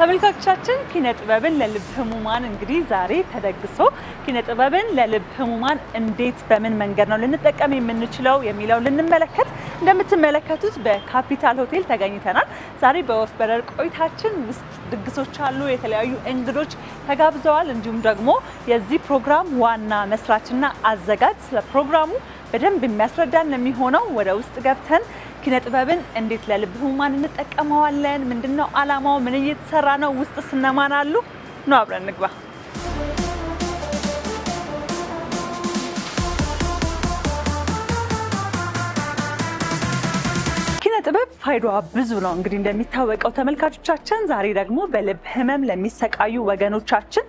ተመልካቾቻችን ኪነ ጥበብን ለልብ ህሙማን እንግዲህ ዛሬ ተደግሶ ኪነ ጥበብን ለልብ ህሙማን እንዴት በምን መንገድ ነው ልንጠቀም የምንችለው የሚለው ልንመለከት እንደምትመለከቱት በካፒታል ሆቴል ተገኝተናል። ዛሬ በወፍ በረር ቆይታችን ውስጥ ድግሶች አሉ፣ የተለያዩ እንግዶች ተጋብዘዋል። እንዲሁም ደግሞ የዚህ ፕሮግራም ዋና መስራችና አዘጋጅ ስለ ፕሮግራሙ በደንብ የሚያስረዳን የሚሆነው ወደ ውስጥ ገብተን ኪነ ጥበብን እንዴት ለልብ ህሙማን እንጠቀመዋለን፣ ምንድነው ዓላማው፣ ምን እየተሰራ ነው፣ ውስጥ እነማን አሉ ነው አብረን እንግባ። ኪነ ጥበብ ፋይዳዋ ብዙ ነው። እንግዲህ እንደሚታወቀው ተመልካቾቻችን ዛሬ ደግሞ በልብ ህመም ለሚሰቃዩ ወገኖቻችን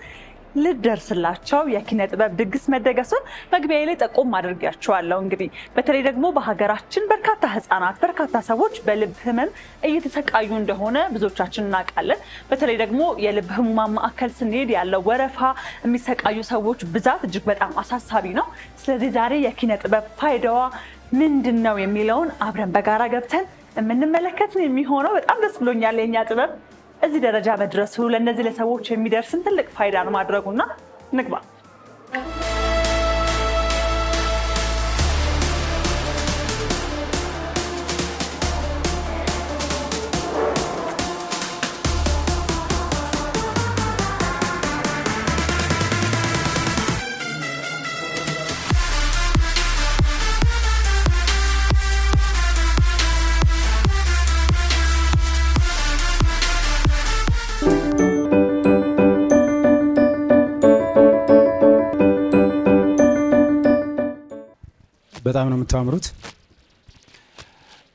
ልደርስላቸው የኪነ ጥበብ ድግስ መደገሱን መግቢያዬ ላይ ጠቆም አድርጌያቸዋለሁ። እንግዲህ በተለይ ደግሞ በሀገራችን በርካታ ህፃናት፣ በርካታ ሰዎች በልብ ህመም እየተሰቃዩ እንደሆነ ብዙዎቻችን እናውቃለን። በተለይ ደግሞ የልብ ህሙማን ማዕከል ስንሄድ ያለው ወረፋ፣ የሚሰቃዩ ሰዎች ብዛት እጅግ በጣም አሳሳቢ ነው። ስለዚህ ዛሬ የኪነ ጥበብ ፋይዳዋ ምንድን ነው የሚለውን አብረን በጋራ ገብተን የምንመለከት ነው የሚሆነው። በጣም ደስ ብሎኛል የኛ ጥበብ እዚህ ደረጃ መድረሱ፣ ለእነዚህ ለሰዎች የሚደርስን ትልቅ ፋይዳ ነው ማድረጉና ንግባ። በጣም ነው የምታምሩት።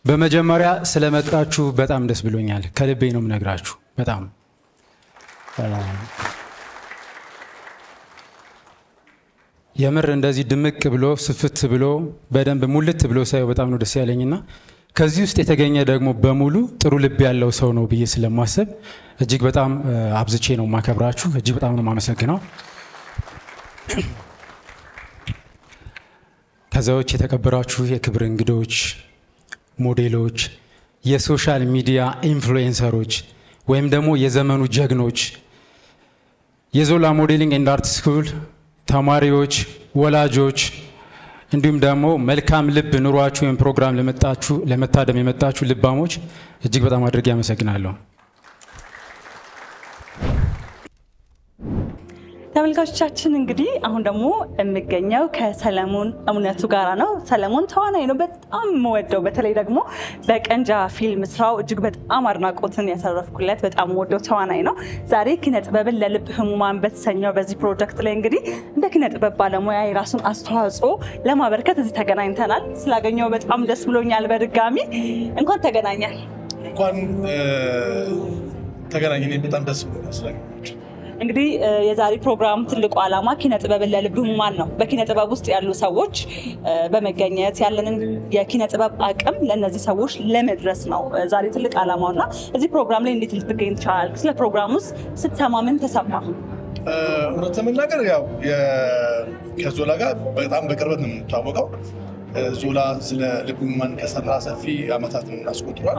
በመጀመሪያ ስለመጣችሁ በጣም ደስ ብሎኛል። ከልቤ ነው የምነግራችሁ። በጣም የምር እንደዚህ ድምቅ ብሎ ስፍት ብሎ በደንብ ሙልት ብሎ ሳየው በጣም ነው ደስ ያለኝና ከዚህ ውስጥ የተገኘ ደግሞ በሙሉ ጥሩ ልብ ያለው ሰው ነው ብዬ ስለማሰብ እጅግ በጣም አብዝቼ ነው የማከብራችሁ። እጅግ በጣም ነው የማመሰግነው። ከዛዎች የተከበራችሁ የክብር እንግዶች፣ ሞዴሎች፣ የሶሻል ሚዲያ ኢንፍሉዌንሰሮች ወይም ደግሞ የዘመኑ ጀግኖች፣ የዞላ ሞዴሊንግ ኤንድ አርት ስኩል ተማሪዎች፣ ወላጆች እንዲሁም ደግሞ መልካም ልብ ኑሯችሁ ወይም ፕሮግራም ለመታደም የመጣችሁ ልባሞች እጅግ በጣም አድርጌ አመሰግናለሁ። ተመልካቾቻችን እንግዲህ አሁን ደግሞ የምገኘው ከሰለሞን እውነቱ ጋራ ነው። ሰለሞን ተዋናይ ነው፣ በጣም የምወደው በተለይ ደግሞ በቀንጃ ፊልም ስራው እጅግ በጣም አድናቆትን ያሰረፍኩለት በጣም የምወደው ተዋናይ ነው። ዛሬ ኪነ ጥበብን ለልብ ህሙማን በተሰኘው በዚህ ፕሮጀክት ላይ እንግዲህ እንደ ኪነ ጥበብ ባለሙያ የራሱን አስተዋጽኦ ለማበርከት እዚህ ተገናኝተናል። ስላገኘው በጣም ደስ ብሎኛል። በድጋሚ እንኳን ተገናኛል። እንኳን ተገናኘን። በጣም ደስ ብሎኛል ስላገኘሁት። እንግዲህ የዛሬ ፕሮግራም ትልቁ ዓላማ ኪነ ጥበብን ለልብ ህሙማን ነው። በኪነ ጥበብ ውስጥ ያሉ ሰዎች በመገኘት ያለንን የኪነ ጥበብ አቅም ለእነዚህ ሰዎች ለመድረስ ነው ዛሬ ትልቅ ዓላማውና እዚህ ፕሮግራም ላይ እንዴት ልትገኝ ትችላል? ስለ ፕሮግራም ውስጥ ስትሰማ ምን ተሰማ? እውነት ለመናገር ያው ከዞላ ጋር በጣም በቅርበት ነው የምንታወቀው። ዞላ ስለ ልብ ህሙማን ከሰራ ሰፊ ዓመታትን አስቆጥሯል።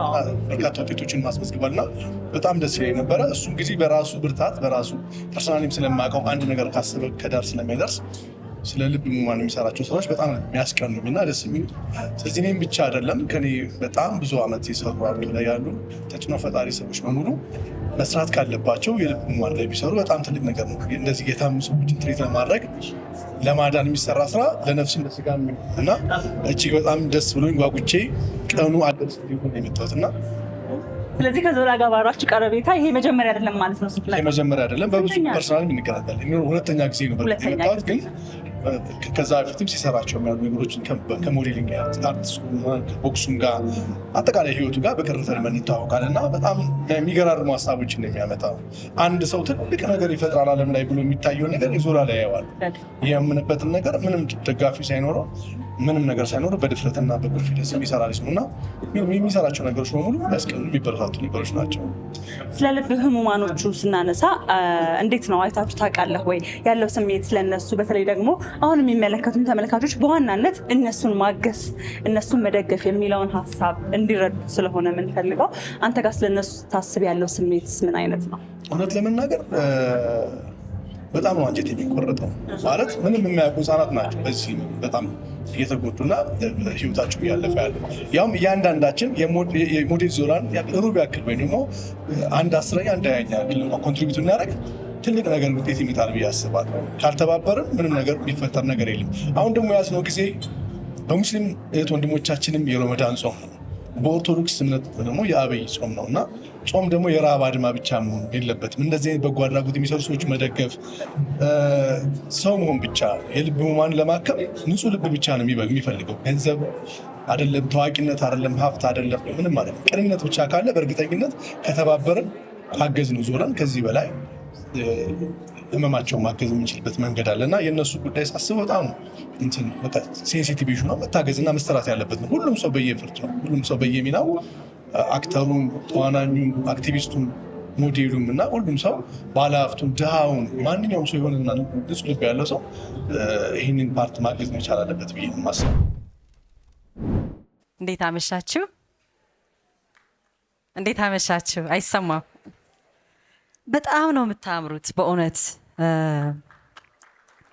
በርካታ ውጤቶችን ማስመዝግቧል እና በጣም ደስ ይለኝ ነበረ። እሱ እንግዲህ በራሱ ብርታት በራሱ ፐርሰናሊም ስለማውቀው አንድ ነገር ካሰበ ከዳር ስለሚያደርስ ስለ ልብ ህሙማን የሚሰራቸው ስራዎች በጣም የሚያስቀኑኝ እና ደስ የሚሉ። ስለዚህ እኔም ብቻ አይደለም ከኔ በጣም ብዙ ዓመት የሰሩ አሉ ላይ ያሉ ተጽዕኖ ፈጣሪ ሰዎች በሙሉ መስራት ካለባቸው የልብ ህሙማን ላይ ቢሰሩ በጣም ትልቅ ነገር ነው። እንደዚህ የታመሙ ሰዎችን ትሪት ለማድረግ ለማዳን የሚሰራ ስራ ለነፍስም ለስጋም እና እጅግ በጣም ደስ ብሎኝ ጓጉቼ ቀኑ አደረሰ ሊሆን የመጣሁት እና ስለዚህ ከዞላ ጋር ባሏችሁ ቀረቤታ ይሄ መጀመሪያ አይደለም ማለት ነው? ይሄ መጀመሪያ አይደለም። በብዙ ፐርሰናል እንገናኛለን። ሁለተኛ ጊዜ ነው የመጣሁት ግን ከዛ በፊትም ሲሰራቸው የሚያሉ ነገሮችን ከሞዴሊንግ አርት ከቦክሱም ጋር አጠቃላይ ህይወቱ ጋር በቅርበት ይታወቃል እና በጣም የሚገራርሙ ሀሳቦችን የሚያመጣ አንድ ሰው ትልቅ ነገር ይፈጥራል ዓለም ላይ ብሎ የሚታየውን ነገር የዞላ ላይ ያየዋል። የምንበትን ነገር ምንም ደጋፊ ሳይኖረው ምንም ነገር ሳይኖረው በድፍረትና በኮንፊደንስ የሚሰራ ልጅ ነው እና የሚሰራቸው ነገሮች በሙሉ የሚያስቀኑ የሚበረታቱ ነገሮች ናቸው። ስለ ልብ ህሙማኖቹ ስናነሳ እንዴት ነው አይታችሁ ታውቃለህ ወይ ያለው ስሜት ስለነሱ በተለይ ደግሞ አሁን የሚመለከቱን ተመልካቾች በዋናነት እነሱን ማገዝ እነሱን መደገፍ የሚለውን ሀሳብ እንዲረዱት ስለሆነ የምንፈልገው አንተ ጋር ስለነሱ ታስብ ያለው ስሜት ምን አይነት ነው? እውነት ለመናገር በጣም ነው አንጀት የሚቆረጠው። ማለት ምንም የማያውቁ ህጻናት ናቸው በዚህ በጣም እየተጎዱና ህይወታቸው እያለፈ ያለው። ያውም እያንዳንዳችን የሞዴል ዞላን ሩብ ያክል ወይም ደግሞ 1/10 1/20 ያክል ኮንትሪቢዩት እናደርግ ትልቅ ነገር ውጤት ይመጣል ብዬ አስባለሁ። ካልተባበርን ምንም ነገር የሚፈጠር ነገር የለም። አሁን ደግሞ ያዝነው ጊዜ በሙስሊም እህት ወንድሞቻችንም የረመዳን ጾም ነው፣ በኦርቶዶክስ እምነት ደግሞ የአብይ ጾም ነው እና ጾም ደግሞ የረሃብ አድማ ብቻ መሆን የለበትም። እንደዚህ አይነት በጎ አድራጎት የሚሰሩ ሰዎች መደገፍ፣ ሰው መሆን ብቻ የልብ ህሙማን ለማከም ንጹህ ልብ ብቻ ነው የሚፈልገው። ገንዘብ አይደለም፣ ታዋቂነት አይደለም፣ ሀብት አይደለም፣ ምንም ማለት ነው። ቅንነት ብቻ ካለ በእርግጠኝነት ከተባበርን ካገዝን ዞላን ከዚህ በላይ ህመማቸውን ማገዝ የምንችልበት መንገድ አለ እና የእነሱ ጉዳይ ሳስብ በጣም ሴንሲቲቭ ኢሹ ነው። መታገዝና መሰራት ያለበት ነው። ሁሉም ሰው በየፍርጫው፣ ሁሉም ሰው በየሚናው፣ አክተሩም፣ ተዋናኙም፣ አክቲቪስቱም፣ ሞዴሉም እና ሁሉም ሰው ባለሀብቱም፣ ድሃውም ማንኛውም ሰው የሆነና ንጹህ ልብ ያለው ሰው ይህንን ፓርት ማገዝ መቻል አለበት ብዬ ነው የማስበው። እንዴት አመሻችሁ? እንዴት አመሻችሁ? አይሰማም? በጣም ነው የምታምሩት በእውነት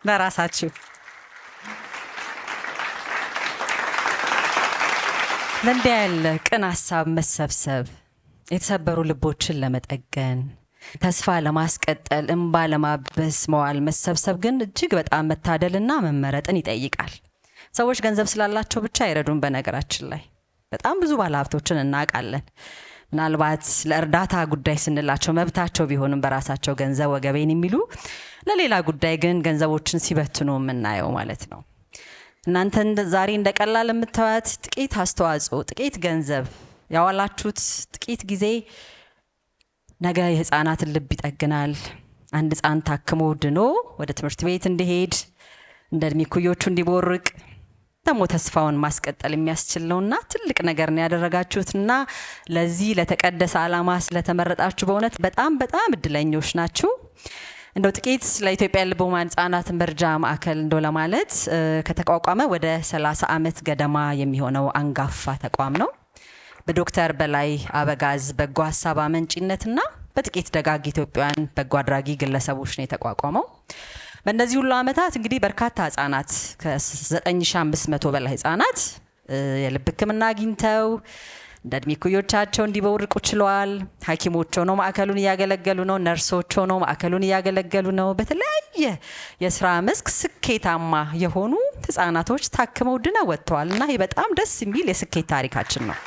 ለራሳችሁ። ለእንዲህ ያለ ቅን ሀሳብ መሰብሰብ፣ የተሰበሩ ልቦችን ለመጠገን፣ ተስፋ ለማስቀጠል፣ እንባ ለማበስ መዋል መሰብሰብ ግን እጅግ በጣም መታደልና መመረጥን ይጠይቃል። ሰዎች ገንዘብ ስላላቸው ብቻ አይረዱም። በነገራችን ላይ በጣም ብዙ ባለሀብቶችን እናውቃለን። ምናልባት ለእርዳታ ጉዳይ ስንላቸው መብታቸው ቢሆንም በራሳቸው ገንዘብ ወገቤን የሚሉ ለሌላ ጉዳይ ግን ገንዘቦችን ሲበትኑ የምናየው ማለት ነው። እናንተ ዛሬ እንደቀላል የምታዩት ጥቂት አስተዋጽኦ፣ ጥቂት ገንዘብ ያዋላችሁት ጥቂት ጊዜ ነገ የህፃናትን ልብ ይጠግናል። አንድ ህፃን ታክሞ ድኖ ወደ ትምህርት ቤት እንዲሄድ እንደ እድሜ ኩዮቹ እንዲቦርቅ ደግሞ ተስፋውን ማስቀጠል የሚያስችል ነውና ትልቅ ነገር ነው ያደረጋችሁትና ለዚህ ለተቀደሰ ዓላማ ስለተመረጣችሁ በእውነት በጣም በጣም እድለኞች ናችሁ። እንደው ጥቂት ለኢትዮጵያ ልብ ህሙማን ህጻናት መርጃ ማዕከል እንደው ለማለት ከተቋቋመ ወደ 30 ዓመት ገደማ የሚሆነው አንጋፋ ተቋም ነው። በዶክተር በላይ አበጋዝ በጎ ሀሳብ አመንጪነትና በጥቂት ደጋግ ኢትዮጵያውያን በጎ አድራጊ ግለሰቦች ነው የተቋቋመው። በእነዚህ ሁሉ ዓመታት እንግዲህ በርካታ ህጻናት ከ9500 በላይ ህጻናት የልብ ህክምና አግኝተው እንደ እድሜ ኩዮቻቸው እንዲበውርቁ ችለዋል። ሐኪሞች ሆነው ማዕከሉን እያገለገሉ ነው። ነርሶች ሆነው ማዕከሉን እያገለገሉ ነው። በተለያየ የስራ መስክ ስኬታማ የሆኑ ህጻናቶች ታክመው ድነው ወጥተዋል እና ይህ በጣም ደስ የሚል የስኬት ታሪካችን ነው።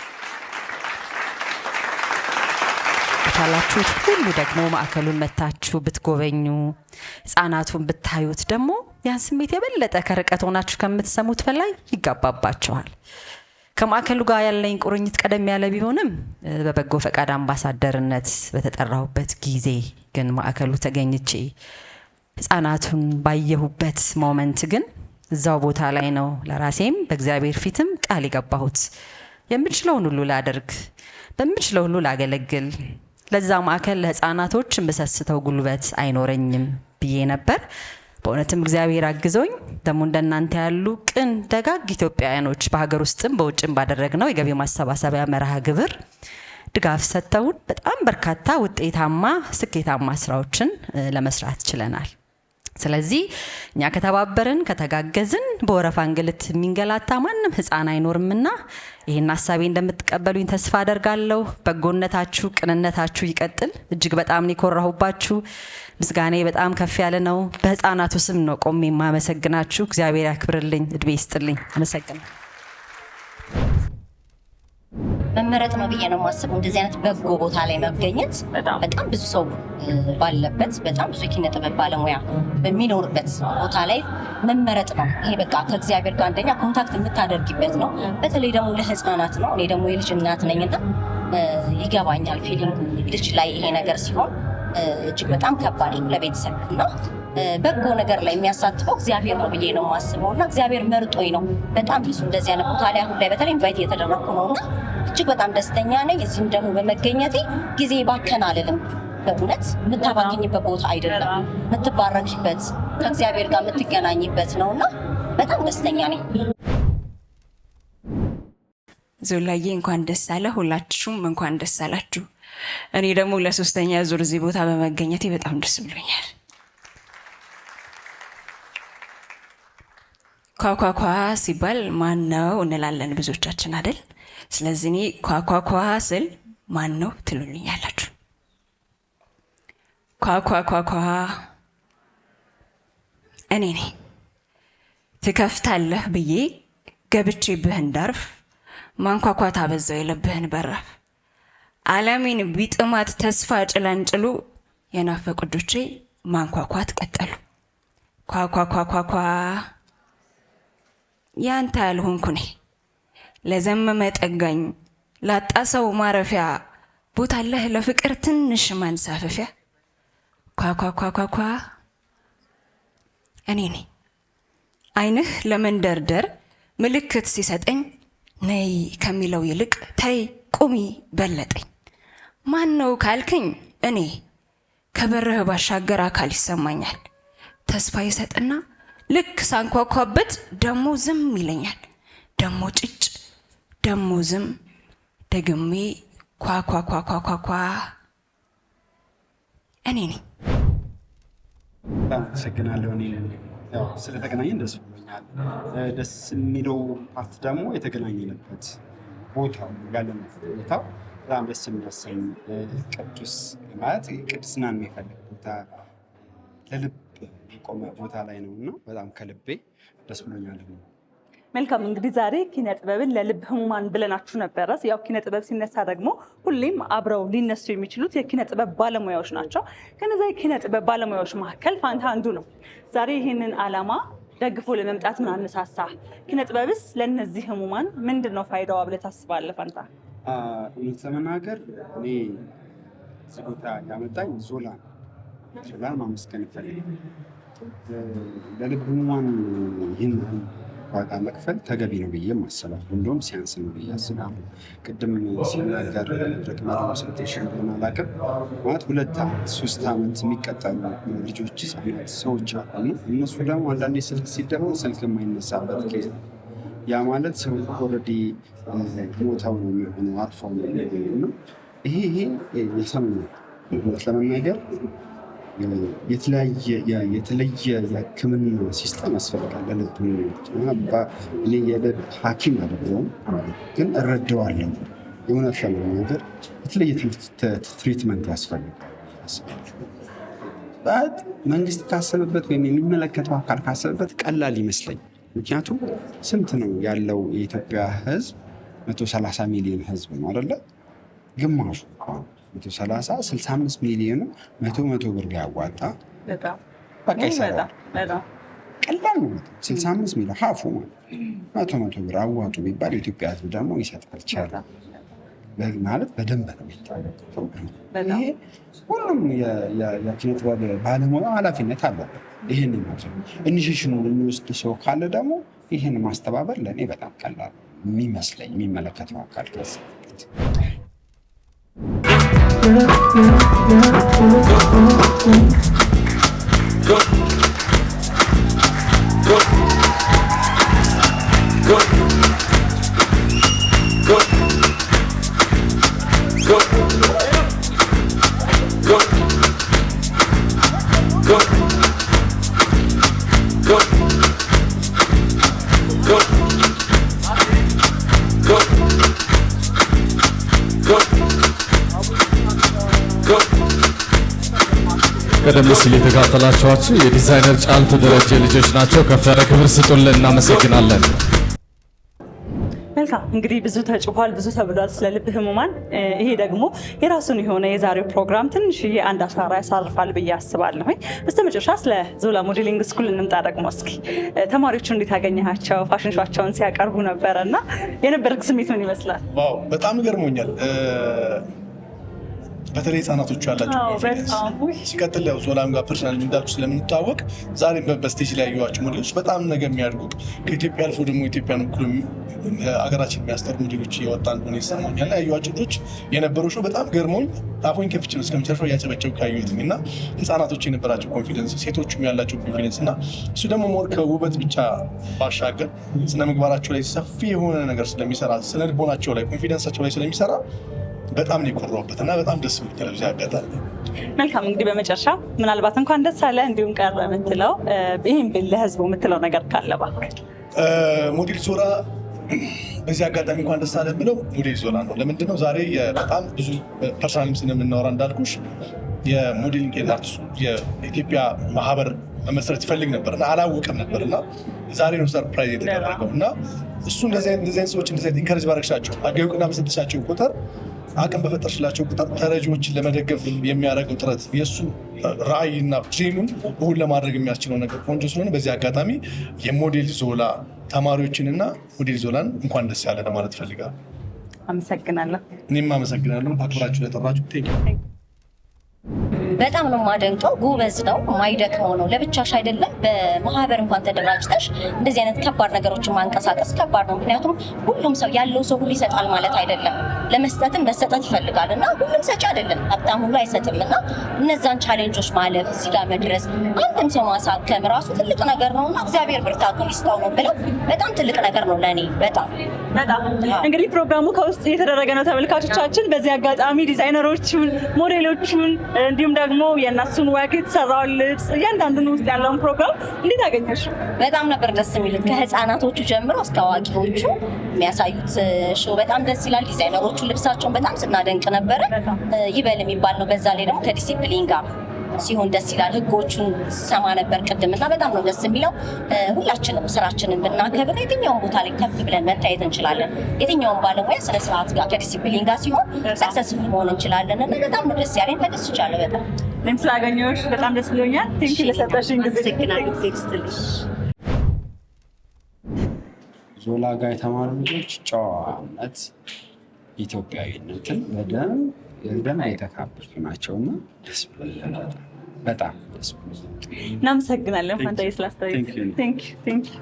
ካላችሁት ሁሉ ደግሞ ማዕከሉን መታችሁ ብትጎበኙ ህጻናቱን ብታዩት ደግሞ ያን ስሜት የበለጠ ከርቀት ሆናችሁ ከምትሰሙት በላይ ይጋባባችኋል። ከማዕከሉ ጋር ያለኝ ቁርኝት ቀደም ያለ ቢሆንም በበጎ ፈቃድ አምባሳደርነት በተጠራሁበት ጊዜ ግን ማዕከሉ ተገኝቼ ህጻናቱን ባየሁበት ሞመንት ግን እዛው ቦታ ላይ ነው ለራሴም በእግዚአብሔር ፊትም ቃል የገባሁት የምችለውን ሁሉ ላደርግ፣ በምችለው ሁሉ ላገለግል፣ ለዛ ማዕከል ለህፃናቶች የምሰስተው ጉልበት አይኖረኝም ብዬ ነበር። በእውነትም እግዚአብሔር አግዞኝ ደግሞ እንደናንተ ያሉ ቅን ደጋግ ኢትዮጵያውያኖች በሀገር ውስጥም በውጭም ባደረግነው የገቢ ማሰባሰቢያ መርሃ ግብር ድጋፍ ሰጥተውን በጣም በርካታ ውጤታማ ስኬታማ ስራዎችን ለመስራት ችለናል። ስለዚህ እኛ ከተባበርን ከተጋገዝን በወረፋ እንግልት የሚንገላታ ማንም ህፃን አይኖርምና ይሄን ሐሳቤ እንደምትቀበሉኝ ተስፋ አደርጋለሁ። በጎነታችሁ ቅንነታችሁ ይቀጥል። እጅግ በጣም ነው የኮራሁባችሁ። ምስጋናዬ በጣም ከፍ ያለ ነው። በህፃናቱ ስም ነው ቆሜ የማመሰግናችሁ። እግዚአብሔር ያክብርልኝ፣ እድሜ ይስጥልኝ። አመሰግናለሁ። መመረጥ ነው ብዬ ነው የማስበው። እንደዚህ አይነት በጎ ቦታ ላይ መገኘት በጣም ብዙ ሰው ባለበት በጣም ብዙ የኪነ ጥበብ ባለሙያ በሚኖርበት ቦታ ላይ መመረጥ ነው። ይሄ በቃ ከእግዚአብሔር ጋር አንደኛ ኮንታክት የምታደርጊበት ነው። በተለይ ደግሞ ለህፃናት ነው። እኔ ደግሞ የልጅ እናት ነኝና ይገባኛል ፊሊንግ ልጅ ላይ ይሄ ነገር ሲሆን እጅግ በጣም ከባድ ነው ለቤተሰብ እና በጎ ነገር ላይ የሚያሳትፈው እግዚአብሔር ነው ብዬ ነው የማስበው እና እግዚአብሔር መርጦኝ ነው በጣም ብዙ እንደዚህ አይነት ቦታ ላይ አሁን ላይ በተለይ ኢንቫይት እየተደረኩ ነውና እጅግ በጣም ደስተኛ ነኝ። እዚህም ደግሞ በመገኘቴ ጊዜ ባከን አልልም። በእውነት የምታባክኝበት ቦታ አይደለም፣ የምትባረኪበት ከእግዚአብሔር ጋር የምትገናኝበት ነውና በጣም ደስተኛ ነኝ። ዞላዬ እንኳን ደስ አለ። ሁላችሁም እንኳን ደስ አላችሁ። እኔ ደግሞ ለሶስተኛ ዙር እዚህ ቦታ በመገኘቴ በጣም ደስ ብሎኛል። ኳኳኳ ሲባል ማን ነው እንላለን ብዙዎቻችን አይደል? ስለዚህ እኔ ኳኳኳ ስል ማን ነው ትሉልኛላችሁ። ኳኳኳኳ እኔ ነኝ። ትከፍታለህ ብዬ ገብቼብህ እንዳርፍ ማንኳኳት አበዛው የለብህን በራፍ። ዓለሜን ቢጥማት ተስፋ ጭላንጭሉ የናፈቁ እጆቼ ማንኳኳት ቀጠሉ። ኳኳኳኳኳ ያንተ ያልሆንኩ እኔ ለዘመመ ጠጋኝ ላጣ ሰው ማረፊያ ቦታ አለህ ለፍቅር ትንሽ ማንሳፈፊያ። ኳኳኳኳኳ እኔ ነኝ። ዓይንህ ለመንደርደር ምልክት ሲሰጠኝ ነይ ከሚለው ይልቅ ተይ ቁሚ በለጠኝ። ማን ነው ካልክኝ እኔ ከበርህ ባሻገር አካል ይሰማኛል። ተስፋ ይሰጥና ልክ ሳንኳኳበት ደሞ ዝም ይለኛል። ደሞ ጭጭ ደሞ ዝም ደግሜ ኳኳኳኳኳኳ እኔ ነኝ። አመሰግናለሁ። እኔ ያው ስለተገናኘን ደስ ብሎኛል። ደስ የሚለው ፓርት ደግሞ የተገናኘንበት ቦታው ያለንበት ቦታው በጣም ደስ የሚያሰኝ ቅዱስ ማለት ቅድስናን የሚፈልግ ቦታ ለልብ የቆመ ቦታ ላይ ነው እና በጣም ከልቤ ደስ ብሎኛል። መልካም እንግዲህ ዛሬ ኪነ ጥበብን ለልብ ህሙማን ብለናችሁ ነበረ። ያው ኪነ ጥበብ ሲነሳ ደግሞ ሁሌም አብረው ሊነሱ የሚችሉት የኪነ ጥበብ ባለሙያዎች ናቸው። ከነዛ የኪነ ጥበብ ባለሙያዎች መካከል ፋንታ አንዱ ነው። ዛሬ ይህንን ዓላማ ደግፎ ለመምጣት ምን አነሳሳ? ኪነ ጥበብስ ለእነዚህ ህሙማን ምንድን ነው ፋይዳዋ ብለህ ታስባለህ ፋንታ? እውነት ለመናገር እኔ እዚህ ቦታ ያመጣኝ ዞላን ማመስገን እፈልጋለሁ። ለልብ ህሙማን ይህን ዋጋ መክፈል ተገቢ ነው ብዬ አስባለሁ። እንደውም ሲያንስ ነው ብዬ አስባለሁ። ቅድም ሲናገር መድረክ ፕሬዘንቴሽን ሆን አላውቅም ማለት 2 ዓመት 3 ዓመት የሚቀጠሉ ልጆች ህጻናት ሰዎች አሉ። እነሱ ደግሞ አንዳንዴ ስልክ ሲደውል ስልክ የማይነሳበት ኬዝ ነው። ያ ማለት ሰው ኦልሬዲ ሞተው ነው የሚሆነው አርፈው ነው የሚሆነው። ይሄ የሰሙ ለመናገር የተለየ የሕክምና ሲስተም ያስፈልጋል ለልብ እኔ የልብ ሐኪም አይደለሁም፣ ግን እረዳዋለሁ። የእውነት ለመናገር የተለየ ትሪትመንት ያስፈልጋል። መንግስት ካሰበበት ወይም የሚመለከተው አካል ካሰበበት ቀላል ይመስለኝ። ምክንያቱም ስንት ነው ያለው የኢትዮጵያ ህዝብ? 130 ሚሊዮን ህዝብ ነው አይደለ? ግማሹ 130 65 ሚሊዮኑ 100 ብር ያዋጣ በቃ ይሰራል። ቀላል ነው። 65 ሚሊዮን ሀፉ ማለት 100 ብር አዋጡ ቢባል የኢትዮጵያ ህዝብ ደግሞ ይሰጣል። ይቻላል ማለት በደንብ ነው የሚታወቀው። ይሄ ሁሉም የኪነ ጥበብ ባለሙያ ኃላፊነት አለበት። ይህን ማድረግ ኢኒሺዬሽኑን የሚወስድ ሰው ካለ ደግሞ ይህን ማስተባበር ለእኔ በጣም ቀላል የሚመስለኝ የሚመለከተው አካል ከሰበት ቀደም ሲል የተካተላችኋቸው የዲዛይነር ጫልቱ ደረጀ ልጆች ናቸው። ከፍ ያለ ክብር ስጡልን። እናመሰግናለን። መልካም እንግዲህ ብዙ ተጭፏል፣ ብዙ ተብሏል ስለ ልብ ህሙማን። ይሄ ደግሞ የራሱን የሆነ የዛሬው ፕሮግራም ትንሽዬ አንድ አሻራ ያሳርፋል ብዬ አስባለሁ። በስተመጨረሻ ስለ ዞላ ሞዴሊንግ ስኩል እንምጣ። ደግሞ እስኪ ተማሪዎቹ እንዴት ያገኘሃቸው? ፋሽን ሾዋቸውን ሲያቀርቡ ነበረ እና የነበረክ ስሜት ምን ይመስላል? በጣም ገርሞኛል። በተለይ ህጻናቶቹ ያላቸው ኮንፊደንስ ሲቀጥል ያው ዞላም ጋር ፐርሰናል እንዳልኩ ስለምንታወቅ ዛሬ በስቴጅ ላይ ያዩዋቸው ሞዴሎች በጣም ነገ የሚያድጉት ከኢትዮጵያ አልፎ ደግሞ ኢትዮጵያን ወክሎ አገራችን የሚያስጠሩ ሞዴሎች እየወጣ እንደሆነ ይሰማኛል። ያዩዋቸው ልጆች የነበረው ሾው በጣም ገርሞኝ አፎኝ ከፍቼ ነው እስከመጨረሻው እያጨበጨብኩ ካየሁትኝ እና ህጻናቶች የነበራቸው ኮንፊደንስ፣ ሴቶችም ያላቸው ኮንፊደንስ እና እሱ ደግሞ ሞር ከውበት ብቻ ባሻገር ስነ ምግባራቸው ላይ ሰፊ የሆነ ነገር ስለሚሰራ ስነ ልቦናቸው ላይ ኮንፊደንሳቸው ላይ ስለሚሰራ በጣም ነው የኮራሁበት እና በጣም ደስ ብሎኛል ቴሌቪዥን አጋጣሚ። መልካም እንግዲህ በመጨረሻ ምናልባት እንኳን ደስ አለ እንዲሁም ቀረ የምትለው ይህም ለህዝቡ የምትለው ነገር ካለ እባክህ። ሞዴል ዞላ በዚህ አጋጣሚ እንኳን ደስ አለ የምለው ሞዴል ዞላ ነው። ለምንድን ነው ዛሬ በጣም ብዙ ፐርሰናል ስለምናወራ እንዳልኩሽ የሞዴሊንግ አርቲስቱ የኢትዮጵያ ማህበር መመስረት ይፈልግ ነበር እና አላወቀም ነበር እና ዛሬ ነው ሰርፕራይዝ የተደረገው እና እሱ እንደዚህ አይነት ሰዎች እንደዚህ ኢንካሬጅ ባረግሻቸው አገዩቅና በሰጥሻቸው ቁጥር አቅም በፈጠርሽላቸው ቁጥር ተረጂዎችን ለመደገፍ የሚያደርገው ጥረት የእሱ ራዕይና ድሪሙን እውን ለማድረግ የሚያስችለው ነገር ቆንጆ ስለሆነ በዚህ አጋጣሚ የሞዴል ዞላ ተማሪዎችንና ሞዴል ዞላን እንኳን ደስ ያለ ለማለት እፈልጋለሁ። አመሰግናለሁ። እኔም አመሰግናለሁ አክብራችሁ ለጠራችሁ። በጣም ነው የማደንቀው። ጎበዝ ነው፣ ማይደክመው ነው። ለብቻሽ አይደለም በማህበር እንኳን ተደራጅተሽ እንደዚህ አይነት ከባድ ነገሮችን ማንቀሳቀስ ከባድ ነው። ምክንያቱም ሁሉም ሰው ያለው ሰው ሁሉ ይሰጣል ማለት አይደለም። ለመስጠትም መሰጠት ይፈልጋል እና ሁሉም ሰጪ አይደለም፣ ሀብታም ሁሉ አይሰጥም እና እነዛን ቻሌንጆች ማለፍ እዚህ ጋር መድረስ አንድም ሰው ማሳከም ራሱ ትልቅ ነገር ነው እና እግዚአብሔር ብርታቱን ይስጠው ነው ብለው በጣም ትልቅ ነገር ነው ለእኔ። በጣም እንግዲህ ፕሮግራሙ ከውስጥ እየተደረገ ነው ተመልካቾቻችን። በዚህ አጋጣሚ ዲዛይነሮቹን፣ ሞዴሎቹን እንዲሁም ደግሞ የእነሱን ወግ የተሰራውን ልብስ እያንዳንዱን ውስጥ ያለውን ፕሮግራም እንዴት አገኘሽ? በጣም ነበር ደስ የሚሉት ከህፃናቶቹ ጀምሮ እስከ አዋቂዎቹ የሚያሳዩት ሾው በጣም ደስ ይላል። ዲዛይነሮቹ ልብሳቸውን በጣም ስናደንቅ ነበረ። ይበል የሚባል ነው። በዛ ላይ ደግሞ ከዲሲፕሊን ጋር ሲሆን ደስ ይላል። ህጎቹን ሰማ ነበር ቅድም እና በጣም ነው ደስ የሚለው። ሁላችንም ስራችንን ብናከብር የትኛውን ቦታ ላይ ከፍ ብለን መታየት እንችላለን። የትኛውን ባለሙያ ስነ ስርዓት ጋር ከዲሲፕሊን ጋር ሲሆን ሰክሰስፉል መሆን እንችላለን እና በጣም ነው ደስ ያለኝ። ተደስቻለሁ በጣም። እኔም ስላገኘሁሽ በጣም ደስ ብሎኛል። ቴንኪ ለሰጠሽኝ ጊዜ። ዞላ ጋር የተማሩ ልጆች ጨዋነት፣ ኢትዮጵያዊነትን በደንብ የተካበቱ ናቸውና ደስ ብሎኛል። በጣም ደስ ብሎኛል። እናመሰግናለን ፋንታዬ ስላስተያየት። ቴንክ ዩ።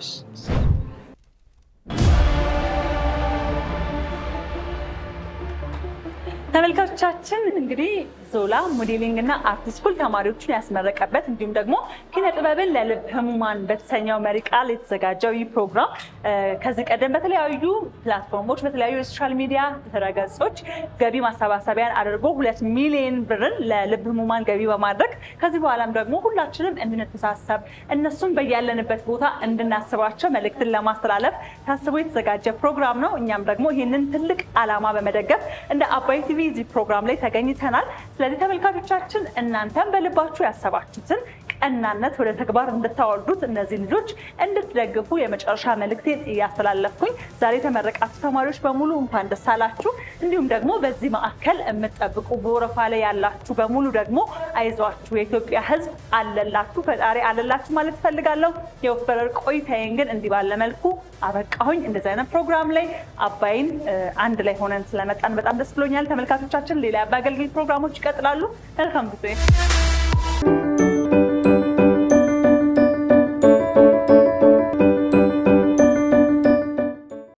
ተመልካቾቻችን እንግዲህ ዞላ ሞዴሊንግ እና አርት ስኩል ተማሪዎችን ያስመረቀበት እንዲሁም ደግሞ ኪነ ጥበብን ለልብ ህሙማን በተሰኘው መሪ ቃል የተዘጋጀው ይህ ፕሮግራም ከዚህ ቀደም በተለያዩ ፕላትፎርሞች በተለያዩ የሶሻል ሚዲያ ድረገጾች ገቢ ማሰባሰቢያን አድርጎ 2 ሚሊዮን ብርን ለልብ ህሙማን ገቢ በማድረግ ከዚህ በኋላም ደግሞ ሁላችንም እንድንተሳሰብ እነሱን በያለንበት ቦታ እንድናስባቸው መልእክትን ለማስተላለፍ ታስቦ የተዘጋጀ ፕሮግራም ነው። እኛም ደግሞ ይህንን ትልቅ ዓላማ በመደገፍ እንደ አባይ ቲቪ እዚህ ፕሮግራም ላይ ተገኝተናል። ስለዚህ ተመልካቾቻችን እናንተም በልባችሁ ያሰባችሁትን ቀናነት ወደ ተግባር እንድታወርዱት እነዚህ ልጆች እንድትደግፉ የመጨረሻ መልእክቴን እያስተላለፍኩኝ ዛሬ የተመረቃችሁ ተማሪዎች በሙሉ እንኳን ደስ አላችሁ። እንዲሁም ደግሞ በዚህ ማዕከል የምትጠብቁ በወረፋ ላይ ያላችሁ በሙሉ ደግሞ አይዟችሁ፣ የኢትዮጵያ ሕዝብ አለላችሁ፣ ፈጣሪ አለላችሁ ማለት ፈልጋለሁ። የወፈረር ቆይታዬን ግን እንዲህ ባለ መልኩ አበቃሁኝ። እንደዚህ አይነት ፕሮግራም ላይ አባይን አንድ ላይ ሆነን ስለመጣን በጣም ደስ ብሎኛል። ተመልካቾቻችን ሌላ የአባይ አገልግሎት ፕሮግራሞች ይቀጥላሉ። መልካም ጊዜ